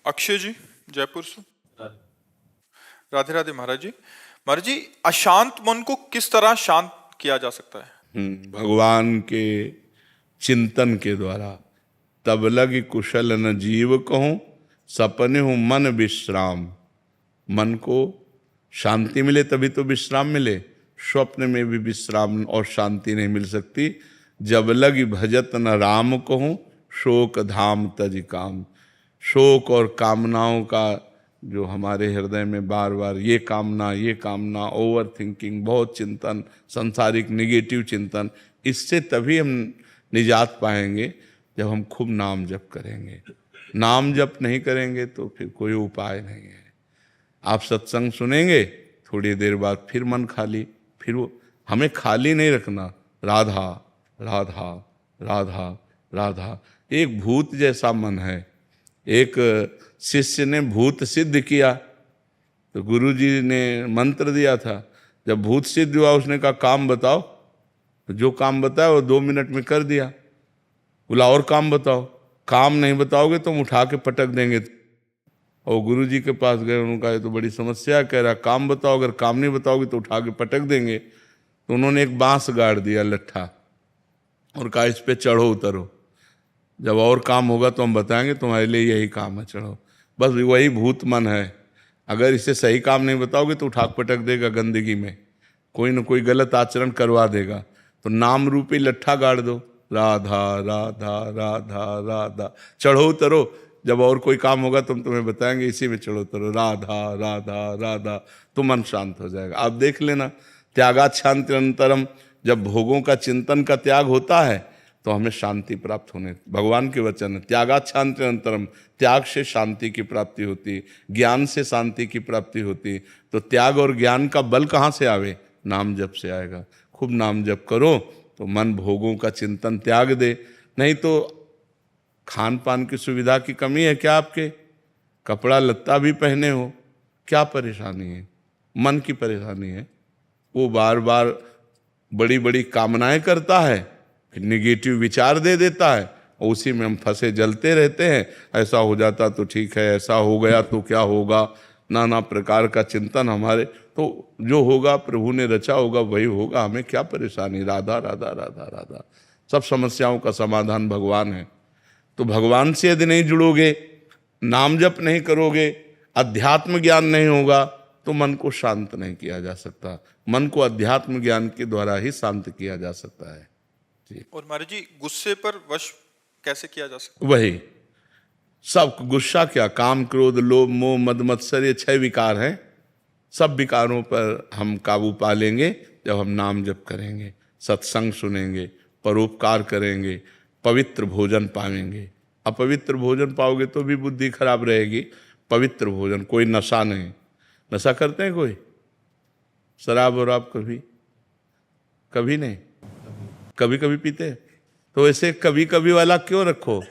अक्षय जी, जयपुर से। राधे राधे महाराज जी। महाराज जी, अशांत मन को किस तरह शांत किया जा सकता है? भगवान के चिंतन के द्वारा। तब लगी कुशल न जीव कहूँ, सपने हूँ मन विश्राम। मन को शांति मिले तभी तो विश्राम मिले। स्वप्न में भी विश्राम और शांति नहीं मिल सकती। जब लगी भजत न राम कहूँ, शोक धाम तज काम। शोक और कामनाओं का जो हमारे हृदय में बार बार ये कामना, ओवर थिंकिंग, बहुत चिंतन, संसारिक निगेटिव चिंतन, इससे तभी हम निजात पाएंगे जब हम खूब नाम जप करेंगे। नाम जप नहीं करेंगे तो फिर कोई उपाय नहीं है। आप सत्संग सुनेंगे, थोड़ी देर बाद फिर मन खाली, फिर वो हमें खाली नहीं रखना। राधा राधा राधा राधा। एक भूत जैसा मन है। एक शिष्य ने भूत सिद्ध किया तो गुरु जी ने मंत्र दिया था। जब भूत सिद्ध हुआ उसने कहा काम बताओ, तो जो काम बताया वो 2 मिनट में कर दिया। बोला और काम बताओ। काम नहीं बताओगे तो हम उठा के पटक देंगे। और गुरु जी के पास गए, उन्होंने कहा ये तो बड़ी समस्या, कह रहा काम बताओ, अगर काम नहीं बताओगे तो उठा के पटक देंगे। तो उन्होंने एक बांस गाड़ दिया लट्ठा और कहा इस पे चढ़ो उतरो, जब और काम होगा तो हम बताएंगे, तुम्हारे लिए यही काम है, चढ़ो। बस वही भूत मन है। अगर इसे सही काम नहीं बताओगे तो उठा पटक देगा गंदगी में, कोई न कोई गलत आचरण करवा देगा। तो नाम रूपी लट्ठा गाड़ दो, राधा राधा राधा राधा, चढ़ो उतरो, जब और कोई काम होगा तो हम तुम्हें बताएंगे, इसी में चढ़ो उतरो, राधा राधा राधा, तो मन शांत हो जाएगा। आप देख लेना, त्यागात शांति अंतरम। जब भोगों का चिंतन का त्याग होता है तो हमें शांति प्राप्त होने, भगवान के वचन है, त्यागात शांति अंतरम। त्याग से शांति की प्राप्ति होती, ज्ञान से शांति की प्राप्ति होती। तो त्याग और ज्ञान का बल कहाँ से आवे? नाम जप से आएगा। खूब नाम जप करो तो मन भोगों का चिंतन त्याग दे। नहीं तो खान पान की सुविधा की कमी है क्या आपके? कपड़ा लत्ता भी पहने हो, क्या परेशानी है? मन की परेशानी है। वो बार बार बड़ी बड़ी कामनाएं करता है, फिर निगेटिव विचार दे देता है, और उसी में हम फंसे जलते रहते हैं। ऐसा हो जाता तो ठीक है, ऐसा हो गया तो क्या होगा, नाना प्रकार का चिंतन हमारे। तो जो होगा प्रभु ने रचा होगा वही होगा, हमें क्या परेशानी? राधा राधा राधा राधा। सब समस्याओं का समाधान भगवान है। तो भगवान से यदि नहीं जुड़ोगे, नाम जप नहीं करोगे, अध्यात्म ज्ञान नहीं होगा, तो मन को शांत नहीं किया जा सकता। मन को अध्यात्म ज्ञान के द्वारा ही शांत किया जा सकता है। और महाराज जी, गुस्से पर वश कैसे किया जा सकता वही सब गुस्सा क्या, काम क्रोध लोभ मोह मद मत्सर, ये 6 विकार हैं। सब विकारों पर हम काबू पा लेंगे जब हम नाम जप करेंगे, सत्संग सुनेंगे, परोपकार करेंगे, पवित्र भोजन पाएंगे। अपवित्र भोजन पाओगे तो भी बुद्धि खराब रहेगी। पवित्र भोजन, कोई नशा नहीं। नशा करते हैं कोई? शराब और आप कभी कभी नहीं, कभी कभी पीते हैं। तो ऐसे कभी कभी वाला क्यों रखो?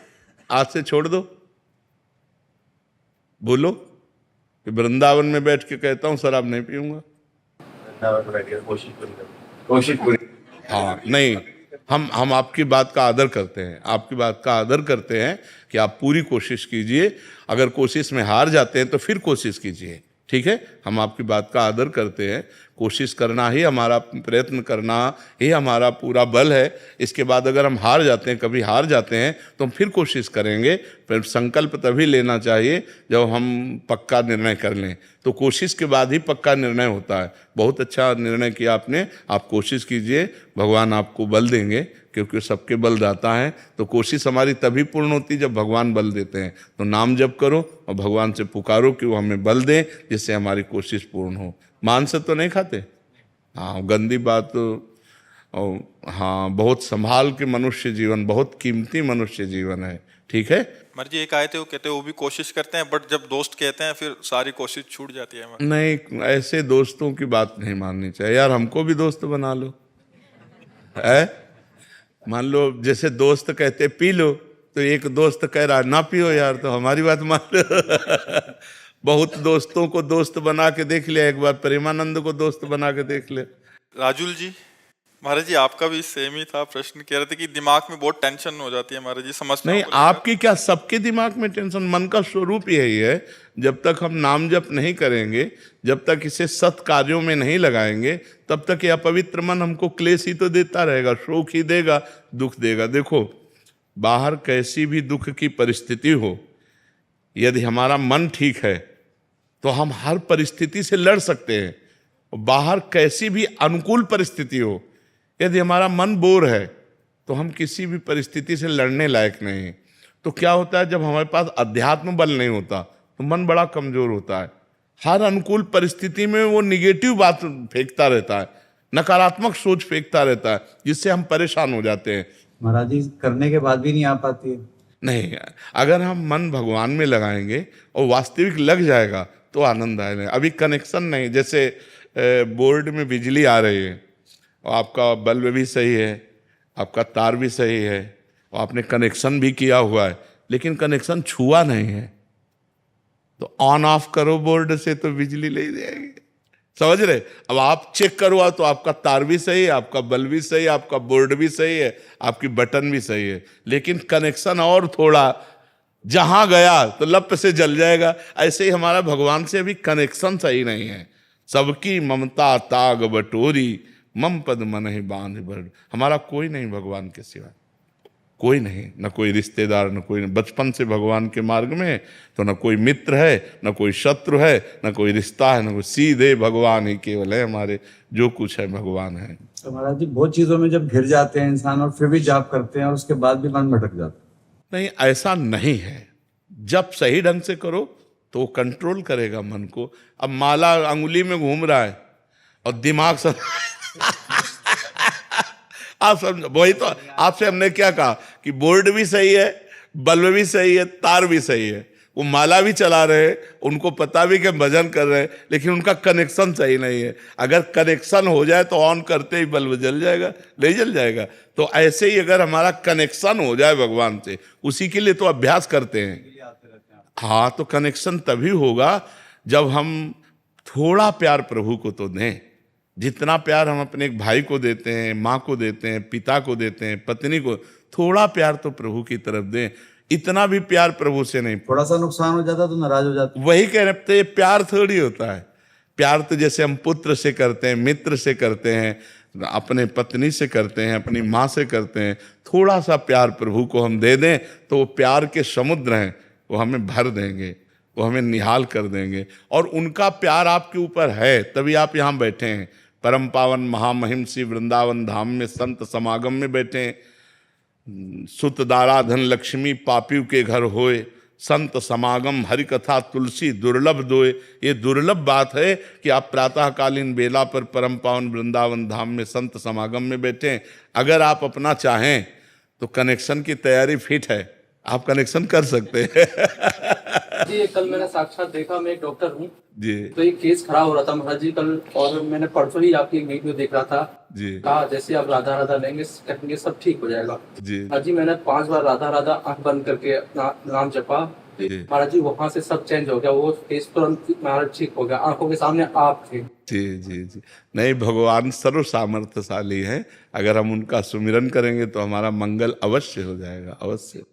आज से छोड़ दो। बोलो कि वृंदावन में बैठ के कहता हूं शराब नहीं पीऊंगा। हाँ नहीं, हम आपकी बात का आदर करते हैं, आपकी बात का आदर करते हैं कि आप पूरी कोशिश कीजिए। अगर कोशिश में हार जाते हैं तो फिर कोशिश कीजिए, ठीक है? हम आपकी बात का आदर करते हैं। कोशिश करना ही हमारा, प्रयत्न करना ही हमारा पूरा बल है। इसके बाद अगर हम हार जाते हैं, कभी हार जाते हैं, तो हम फिर कोशिश करेंगे। फिर संकल्प तभी लेना चाहिए जब हम पक्का निर्णय कर लें। तो कोशिश के बाद ही पक्का निर्णय होता है। बहुत अच्छा निर्णय किया आपने, आप कोशिश कीजिए, भगवान आपको बल देंगे, क्योंकि सबके बलदाता हैं। तो कोशिश हमारी तभी पूर्ण होती जब भगवान बल देते हैं। तो नाम जप करो और भगवान से पुकारो कि वो हमें बल दें, जिससे हमारी कोशिश पूर्ण हो। मांस तो नहीं खाते? हाँ, गंदी बात। और हाँ, बहुत संभाल के मनुष्य जीवन, बहुत कीमती मनुष्य जीवन है, ठीक है? महाराज जी, एक आए थे, वो कहते हैं वो भी कोशिश करते हैं, बट जब दोस्त कहते हैं फिर सारी कोशिश छूट जाती है। नहीं, ऐसे दोस्तों की बात नहीं माननी चाहिए यार। हमको भी दोस्त बना लो, है? मान लो जैसे दोस्त कहते पी लो, तो एक दोस्त कह रहा ना पियो यार, तो हमारी बात मान लो। बहुत दोस्तों को दोस्त बना के देख लिया, एक बार प्रेमानंद को दोस्त बना के देख ले। राजुल जी, महाराज जी आपका भी सेम ही था प्रश्न, कह रहे थे कि दिमाग में बहुत टेंशन हो जाती है महाराज जी, समझता नहीं, हूं। आपकी क्या, सबके दिमाग में टेंशन। मन का स्वरूप यही है, जब तक हम नाम जप नहीं करेंगे, जब तक इसे सत् कार्यों में नहीं लगाएंगे, तब तक यह अपवित्र मन हमको क्लेश ही तो देता रहेगा, शोक ही देगा, दुख देगा। देखो, बाहर कैसी भी दुख की परिस्थिति हो, यदि हमारा मन ठीक है तो हम हर परिस्थिति से लड़ सकते हैं। बाहर कैसी भी अनुकूल परिस्थिति हो, यदि हमारा मन बोर है तो हम किसी भी परिस्थिति से लड़ने लायक नहीं हैं। तो क्या होता है, जब हमारे पास अध्यात्म बल नहीं होता तो मन बड़ा कमजोर होता है। हर अनुकूल परिस्थिति में वो निगेटिव बात फेंकता रहता है, नकारात्मक सोच फेंकता रहता है, जिससे हम परेशान हो जाते हैं। महाराज जी करने के बाद भी नहीं आ पाती है। नहीं, अगर हम मन भगवान में लगाएंगे और वास्तविक लग जाएगा तो आनंद आएगा। अभी कनेक्शन नहीं, जैसे बोर्ड में बिजली आ रही है और आपका बल्ब भी सही है, आपका तार भी सही है और आपने कनेक्शन भी किया हुआ है, लेकिन कनेक्शन छुआ नहीं है, तो ऑन ऑफ करो बोर्ड से तो बिजली ले जाएगी, समझ रहे। अब आप चेक करवा तो आपका तार भी सही है, आपका बल्ब भी सही है, आपका बोर्ड भी सही है, आपकी बटन भी सही है, लेकिन कनेक्शन और थोड़ा जहां गया तो लप से जल जाएगा। ऐसे ही हमारा भगवान से अभी कनेक्शन सही नहीं है। सबकी ममता ताग बटोरी, मम पद मन ही बांध बड़। हमारा कोई नहीं भगवान के सिवा, कोई नहीं, न कोई रिश्तेदार, न कोई, बचपन से भगवान के मार्ग में है तो न कोई मित्र है, न कोई शत्रु है, न कोई रिश्ता है, न कोई, सीधे भगवान ही केवल है हमारे, जो कुछ है भगवान है। तो महाराज जी बहुत चीजों में जब घिर जाते हैं इंसान और फिर भी जाप करते हैं और उसके बाद भी मन भटक जाता है। नहीं, ऐसा नहीं है। जब सही ढंग से करो तो कंट्रोल करेगा मन को। अब माला अंगुली में घूम रहा है और दिमाग सब आप समझ, वही तो आपसे हमने क्या कहा कि बोर्ड भी सही है, बल्ब भी सही है, तार भी सही है, वो माला भी चला रहे हैं, उनको पता भी कि भजन कर रहे हैं, लेकिन उनका कनेक्शन सही नहीं है। अगर कनेक्शन हो जाए तो ऑन करते ही बल्ब जल जाएगा, नहीं जल जाएगा। तो ऐसे ही अगर हमारा कनेक्शन हो जाए भगवान से, उसी के लिए तो अभ्यास करते हैं। हाँ, तो कनेक्शन तभी होगा जब हम थोड़ा प्यार प्रभु को तो दें। जितना प्यार हम अपने एक भाई को देते हैं, माँ को देते हैं, पिता को देते हैं, पत्नी को, थोड़ा प्यार तो प्रभु की तरफ दें। इतना भी प्यार प्रभु से नहीं। थोड़ा सा नुकसान हो जाता तो नाराज हो जाते। वही कह रहे थे, प्यार थोड़ी होता है। प्यार तो जैसे हम पुत्र से करते हैं, मित्र से करते हैं, अपने पत्नी से करते हैं, अपनी माँ से करते हैं। थोड़ा सा प्यार प्रभु को हम दे दें तो वो प्यार के समुद्र हैं, वो हमें भर देंगे, वो हमें निहाल कर देंगे। और उनका प्यार आपके ऊपर है, तभी आप यहाँ बैठे हैं। परम पावन महामहिम श्री वृंदावन धाम में संत समागम में बैठे हैं। सुत दारा धन लक्ष्मी पापियों के घर होए, संत समागम हरि कथा तुलसी दुर्लभ दोए। ये दुर्लभ बात है कि आप प्रातःकालीन बेला पर परम पावन वृंदावन धाम में संत समागम में बैठे हैं। अगर आप अपना चाहें तो कनेक्शन की तैयारी फिट है, आप कनेक्शन कर सकते हैं। जी, ये कल मैंने साक्षात देखा, मैं एक डॉक्टर हूँ जी तो एक केस खड़ा हो रहा था महाराज जी कल, और मैंने परसों ही आपकी एक वीडियो देख रहा था। जी कहा जैसे आप राधा राधा लेंगे कहेंगे सब ठीक हो जाएगा। जी महाराज जी मैंने 5 बार राधा राधा आंख बंद करके अपना नाम जपा, जी महाराज जी वहां से सब चेंज हो गया, वो केस तुरंत महाराज ठीक हो गया, आंखों के सामने आप थे। जी जी जी। नहीं, भगवान सर्व सामर्थ्यशाली है। अगर हम उनका सुमिरन करेंगे तो हमारा मंगल अवश्य हो जाएगा, अवश्य।